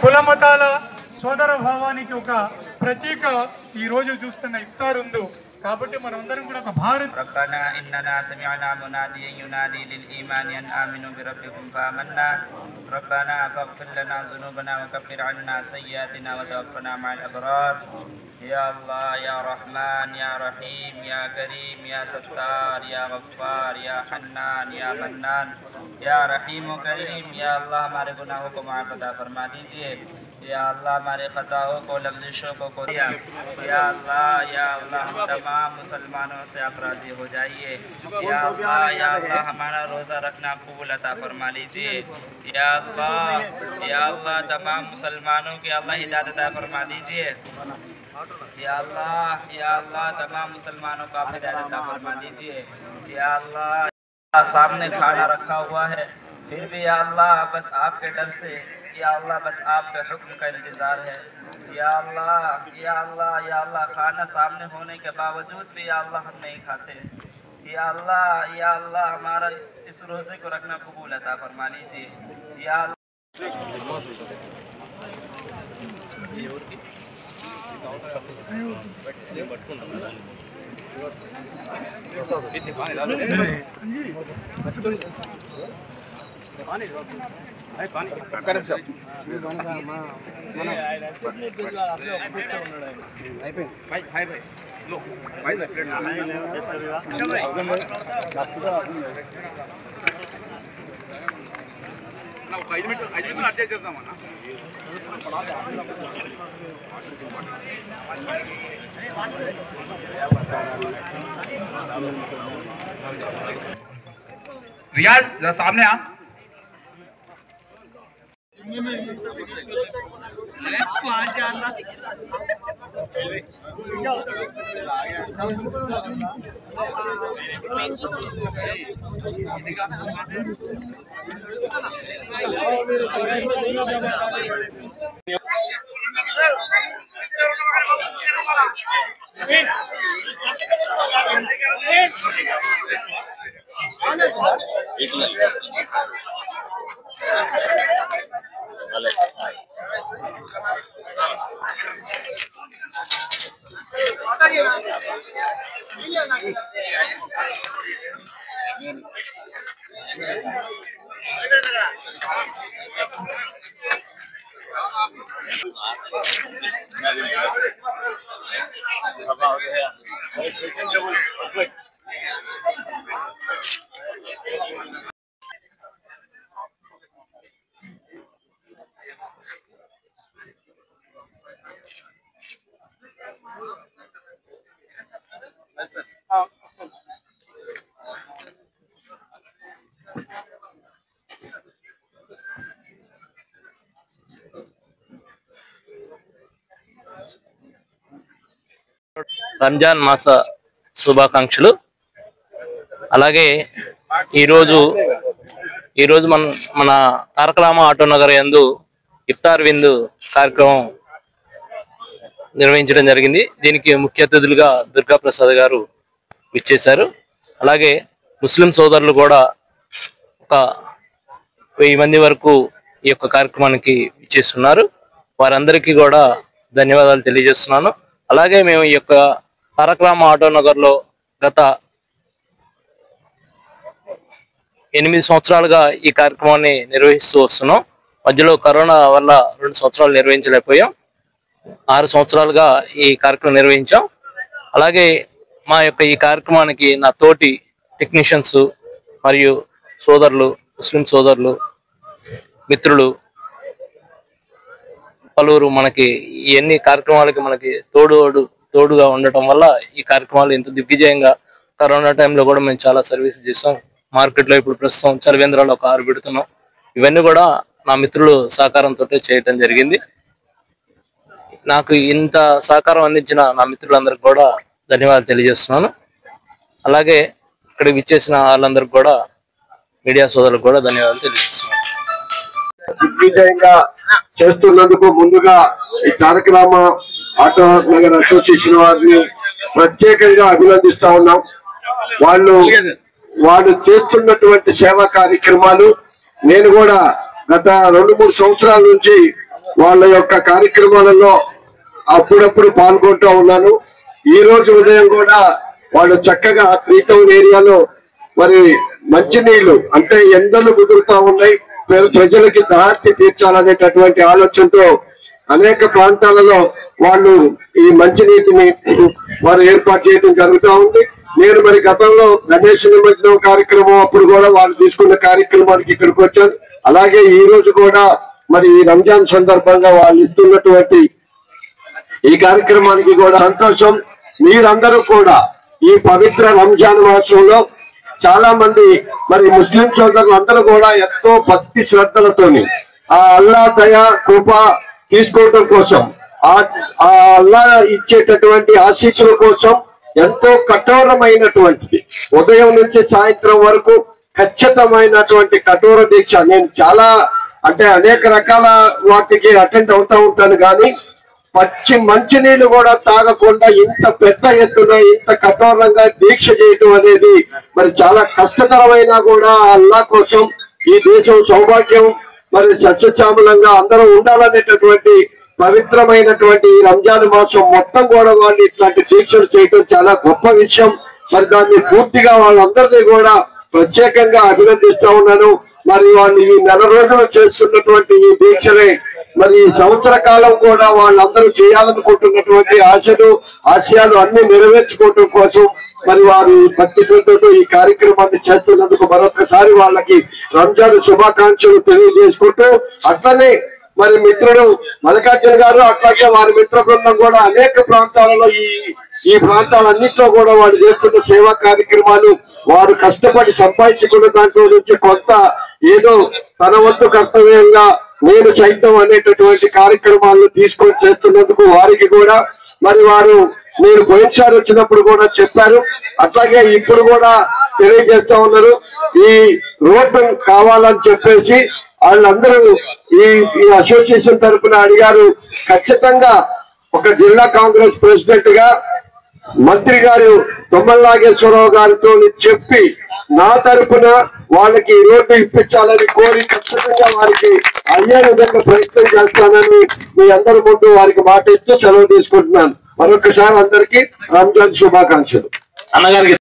కుల మతాల సోదర భావానికి ఒక ప్రతీక ఈ రోజు చూస్తున్న ఇఫ్తార్ ఉంది. కాబట్టి మనమందరం కూడా ఒక భారత్ రబ్బనా ఇన్ననా సమిఅనా మునాదియన్ యునాది లిల్ ఈమాని అన్ ఆమిను బిరబ్బికుం ఫఆమన్నా రబ్బనా ఫగ్ఫిర్ లనా జునూబనా వకఫిర్ అన్నా సయ్యాతినా వతవఫనా మఅల్ అబ్రార్. या अल्लाह या रहमान या रहीम या करीम या सत्तार या गफ्फार या हन्नान या मन्नान या रहीम व करीम, या अल्लाह हमारे गुनाहों को माफ़ अता फरमा दीजिए। या अल्लाह हमारे ख़ताओं को लफ्ज़िशों को दिया। या अल्लाह हम तमाम मुसलमानों से आप राज़ी हो जाइए। या अल्लाह हमारा रोज़ा रखना कबूल अता फरमा लीजिए। या अल्लाह तमाम मुसलमानों की अल्लाह हिदायत अता फरमा दीजिए। या अल्लाह तमाम मुसलमानों को आप हिदायत अता फरमा दीजिए। या अल्लाह सामने खाना रखा हुआ है, फिर भी या अल्लाह बस आपके डर से, या अल्लाह बस आपके हुक्म का इंतज़ार है। या अल्लाह खाना सामने होने के बावजूद भी या अल्लाह हम नहीं खाते। या अल्लाह हमारा इस रोज़े को रखना कबूल अता फरमा लीजिए। या रियाज सामने आ। రంజాన్ మాస శుభాకాంక్షలు. అలాగే ఈరోజు మన తారకరామ ఆటో నగర్ యందు ఇఫ్తార్ విందు కార్యక్రమం నిర్వహించడం జరిగింది. దీనికి ముఖ్య అతిథులుగా దుర్గా ప్రసాద్ గారు విచ్చేశారు. అలాగే ముస్లిం సోదరులు కూడా ఒక 1000 మంది వరకు ఈ యొక్క కార్యక్రమానికి విచ్చేస్తున్నారు. వారందరికీ కూడా ధన్యవాదాలు తెలియజేస్తున్నాను. అలాగే మేము ఈ యొక్క తారకరామ ఆటో నగర్లో గత 8 సంవత్సరాలుగా ఈ కార్యక్రమాన్ని నిర్వహిస్తూ వస్తున్నాం. మధ్యలో కరోనా వల్ల 2 సంవత్సరాలు నిర్వహించలేకపోయాం. 6 సంవత్సరాలుగా ఈ కార్యక్రమం నిర్వహించాం. అలాగే మా యొక్క ఈ కార్యక్రమానికి నా తోటి టెక్నీషియన్స్ మరియు సోదరులు, ముస్లిం సోదరులు, మిత్రులు పలువురు మనకి ఎన్ని కార్యక్రమాలకి మనకి తోడుగా ఉండటం వల్ల ఈ కార్యక్రమాలు ఇంత దిగ్విజయంగా, కరోనా టైంలో కూడా మేము చాలా సర్వీస్ చేసాం. మార్కెట్లో ఇప్పుడు ప్రస్తుతం చలివేంద్రాలు ఒక 6 పెడుతున్నాం. ఇవన్నీ కూడా నా మిత్రులు సహకారంతో చేయటం జరిగింది. నాకు ఇంత సహకారం అందించిన నా మిత్రులందరికీ కూడా ధన్యవాదాలు తెలియజేస్తున్నాను. అలాగే ఇక్కడ ఇక్కడికి విచ్చేసిన వాళ్ళందరికీ కూడా మీడియా సోదరులకు కూడా ధన్యవాదాలు తెలియజేస్తున్నాను. దిగ్విజయంగా చేస్తున్నందుకు ముందుగా ఈ కార్యక్రమ ఆటో నగర్ అసోసియేషన్ వారిని ప్రత్యేకంగా అభినందిస్తా ఉన్నాం. వాళ్ళు చేస్తున్నటువంటి సేవా కార్యక్రమాలు నేను కూడా గత 2-3 సంవత్సరాల నుంచి వాళ్ళ యొక్క కార్యక్రమాలలో అప్పుడప్పుడు పాల్గొంటూ ఉన్నాను. ఈ రోజు ఉదయం కూడా వాళ్ళు చక్కగా 3 టౌన్ ఏరియాలో మరి మంచినీళ్లు అంటే ఎండలు కుదురుతా ఉన్నాయి, ప్రజలకి దాహర్తి తీర్చాలనేటటువంటి ఆలోచనతో అనేక ప్రాంతాలలో వాళ్ళు ఈ మంచినీటిని వారు ఏర్పాటు చేయడం జరుగుతూ ఉంది. నేను మరి గతంలో గణేష్ నిమజ్జనం కార్యక్రమం అప్పుడు కూడా వాళ్ళు తీసుకున్న కార్యక్రమానికి ఇక్కడికి వచ్చాను. అలాగే ఈ రోజు కూడా మరి ఈ రంజాన్ సందర్భంగా వాళ్ళు ఇస్తున్నటువంటి ఈ కార్యక్రమానికి కూడా సంతోషం. మీరందరూ కూడా ఈ పవిత్ర రంజాన్ మాసంలో చాలా మంది మరి ముస్లిం సోదరులు అందరూ కూడా ఎంతో భక్తి శ్రద్ధలతోని ఆ అల్లా దయా కృప తీసుకోవడం కోసం ఆ అల్లా ఇచ్చేటటువంటి ఆశీస్సుల కోసం ఎంతో కఠోరమైనటువంటిది ఉదయం నుంచి సాయంత్రం వరకు ఖచ్చితమైనటువంటి కఠోర దీక్ష. నేను చాలా అంటే అనేక రకాల వాటికి అటెండ్ అవుతా ఉంటాను, కానీ మంచినీళ్ళు కూడా తాగకుండా ఇంత పెద్ద ఎత్తున ఇంత కఠోరంగా దీక్ష చేయటం అనేది మరి చాలా కష్టతరమైనా కూడా అల్లా కోసం ఈ దేశం సౌభాగ్యం మరి సస్యశ్యామలంగా అందరూ ఉండాలనేటటువంటి పవిత్రమైనటువంటి ఈ రంజాన్ మాసం మొత్తం కూడా వాళ్ళు ఇట్లాంటి దీక్షలు చేయటం చాలా గొప్ప విషయం. మరి దాన్ని పూర్తిగా వాళ్ళందరినీ కూడా ప్రత్యేకంగా అభినందిస్తా ఉన్నాను. మరి వాళ్ళు ఈ 4 రోజులు చేస్తున్నటువంటి ఈ దీక్షలే మరి ఈ సంవత్సర కాలం కూడా వాళ్ళందరూ చేయాలనుకుంటున్నటువంటి ఆశయాలు అన్ని నెరవేర్చుకోవటం కోసం మరి వారు భక్తి శ్రద్ధతో ఈ కార్యక్రమాన్ని చేస్తున్నందుకు మరొకసారి వాళ్ళకి రంజాన్ శుభాకాంక్షలు తెలియజేసుకుంటూ, అట్లనే మరి మిత్రుడు మల్లికార్జున గారు అట్లాగే వారి మిత్ర బృందం కూడా అనేక ప్రాంతాలలో ఈ ప్రాంతాలన్నింటిలో కూడా వాళ్ళు చేస్తున్న సేవా కార్యక్రమాలు వారు కష్టపడి సంపాదించుకున్న దాంట్లో నుంచి కొంత ఏదో తన వంతు కర్తవ్యంగా నేను సైతం అనేటటువంటి కార్యక్రమాలను తీసుకొని చేస్తున్నందుకు వారికి కూడా మరి వారు నేను పోయినసారి వచ్చినప్పుడు కూడా చెప్పారు, అట్లాగే ఇప్పుడు కూడా తెలియజేస్తా ఉన్నారు. ఈ రోడ్డు కావాలని చెప్పేసి వాళ్ళందరూ ఈ అసోసియేషన్ తరఫున అడిగారు. ఖచ్చితంగా ఒక జిల్లా కాంగ్రెస్ ప్రెసిడెంట్ గా మంత్రి గారు తుమ్మల నాగేశ్వరరావు గారితో చెప్పి నా తరఫున వాళ్ళకి రోడ్డు ఇప్పించాలని కోరి ఖచ్చితంగా వారికి అయ్యే విధంగా ప్రయత్నం చేస్తానని మీ అందరి ముందు వారికి మాట ఇస్తూ సెలవు తీసుకుంటున్నాను. మరొకసారి అందరికీ రంజాన్ శుభాకాంక్షలు. అన్నగారికి